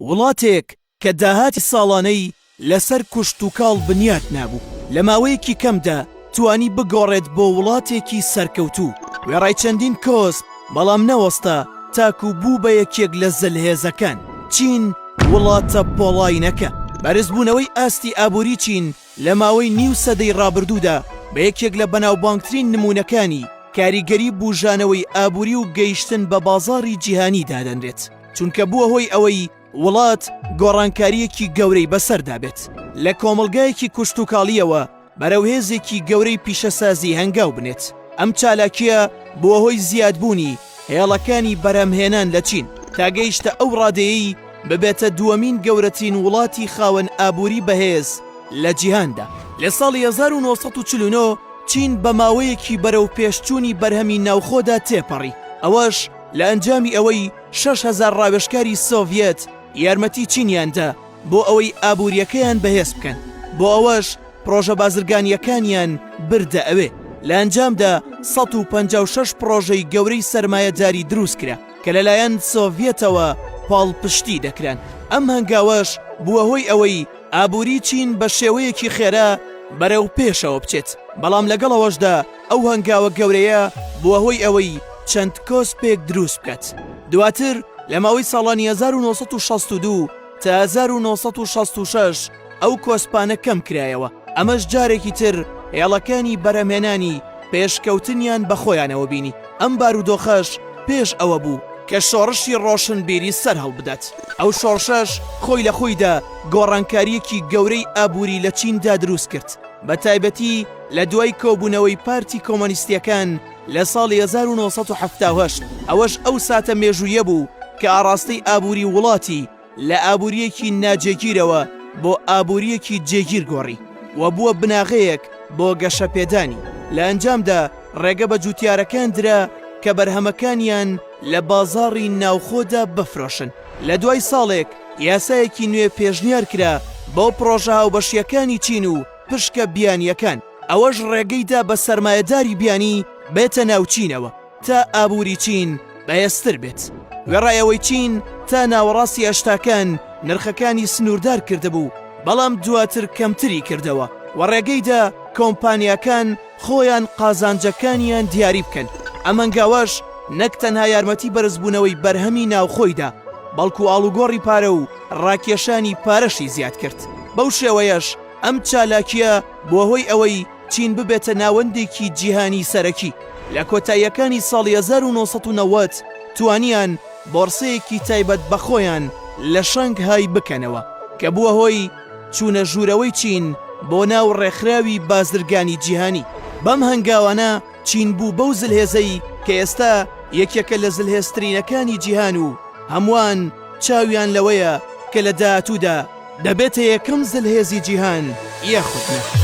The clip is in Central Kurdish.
وڵاتێک کە داهاتی ساڵانەی لەسەر کوشت و کاڵ بنیات نابوو لە ماوەیەکی کەمدا توانی بگۆڕێت بۆ وڵاتێکی سەرکەوتوو وێڕای چەندین کۆسپ بەڵام نەوەستا تاکو بوو بە یەکێک لە زەلهێزەکان. چین وڵاتە پۆڵاینەکە بەرزبوونەوەی ئاستی ئابووری چین لە ماوەی نیو سەدەی ڕابردوودا بە یەکێک لە بەناوبانگترین نمونونەکانی کاریگەری بوژانەوەی ئابووری و گەیشتن بە بازاڕی جیهانی دادەنرێت چونکە بووە هۆی ئەوەی وڵات گۆڕانکاریەکی گەورەی بەسەردا بێت لە کۆمەلگایەکی کوشت و کاڵیەوە بەرەو هێزێکی گەورەی پیشەسازی هەنگاو بنێت. ئەم چالاکیە بووە هۆی زیادبوونی هێڵەکانی بەرهەمهێنان لە چین تا گەیشتە ئەو ڕادەیەی ببێتە دووەمین گەورەترین وڵاتی خاوەن ئابووری بەهێز لە جیهاندا. لە ساڵی 1949 چین بە ماوەیەکی بەرەو پێشچوونی بەرهەمی ناوخۆدا تێپەڕی، ئەوەش لە ئەنجامی ئەوەی 6,000 ڕاوێژکاری سۆڤیەت یارمەتی چینیاندا بۆ ئەوەی ئابووریەکەیان بەهێز بکەن. بۆ ئەوەش پرۆژە بازرگانیەکانیان بردە ئەوێ. لە ئەنجامدا 156 پرۆژەی گەورەی سەرمایەداری دروست کرا کە لەلایەن سۆڤیەتەوە پاڵپشتی دەکران. ئەم هەنگاوەش بووە هۆی ئەوەی ئابووری چین بە شێوەیەکی خێرا بەرەو پێشەوە بچێت، بەڵام لەگەڵەوەشدا ئەو هەنگاوە گەورەیە بووە هۆی ئەوەی چەند کۆسپێک دروست بکات. دواتر لە ماوەی ساڵانی 1962 تا 1966 ئەو کۆسپانە کەم کرایەوە. ئەمەش جارێکی تر هێڵەکانی بەرهەمهێنانی پێشکەوتنیان بە خۆیانەوە بینی. ئەم بارودۆخەش پێش ئەوە بوو کە شۆڕشی ڕۆشنبیری سەر هەڵبدات. ئەو شۆڕشەش خۆی لە خۆیدا گۆڕانکاریەکی گەورەی ئابووری لە چیندا دروست کرد، بە تایبەتی لە دوای کۆبوونەوەی پارتی کۆمۆنیستیەکان لە ساڵی 1970. ئەوەش ئەو ساتە مێژوویە بوو کە ئاڕاستەی ئابووری وڵاتی لە ئابووریەکی ناجێگیرەوە بۆ ئابووریەکی جێگیر گۆڕی و بووە بناغەیەک بۆ گەشەپێدانی. لە ئەنجامدا ڕێگە بە جوتیارەکان درا کە بەرهەمەکانیان لە بازاڕی ناوخۆدا بفرۆشن. لە دوای ساڵێک یاسایەکی نوێ پێشنیار کرا بۆ پرۆژە هاوبەشیەکانی چین و پشکە بیانیەکان. ئەوەش ڕێگەیدا بە سەرمایەداری بیانی بێتە ناوچینەوە تا ئابووری چین بەهێزتر بێت. وێڕایەوەی چین تا ناوەڕاستی هەشتاکان نرخەکانی سنووردار کردهبوو، بەڵام دواتر کەمتری کردەوە و ڕێگەیدا کۆمپانیاکان خۆیان قازانجەکانیان دیاری بکەن. ئەمەنگاوەش نەک تەنها یارمەتی بەرزبوونەوەی بەرهەمی ناوخۆیدا، بەڵکو ئاڵوگۆڕی پارە و ڕاکێشانی پارەشی زیاد کرد. بەو شێوەیەش ئەم چالاکیە بووە هۆی ئەوەی چین ببێتە ناوەندێکی جیهانی سەرەکی. لە کۆتاییەکانی ساڵی 1990 توانیان بۆرسەیەکی تایبەت بەخۆیان لە شانگهای بکەنەوە کە بووە هۆی چوونە ژوورەوەی چین بۆ ناو ڕێکخراوی بازرگانی جیهانی. بەم هەنگاوانە چین بوو بەو زلهێزەی کە ئێستا یەکێکە لە زلهێزترینەکانی جیهان و هەمووان چاویان لەوەیە کە لە داهاتوودا دەبێتە یەکەم زلهێزی جیهان یاخودنە.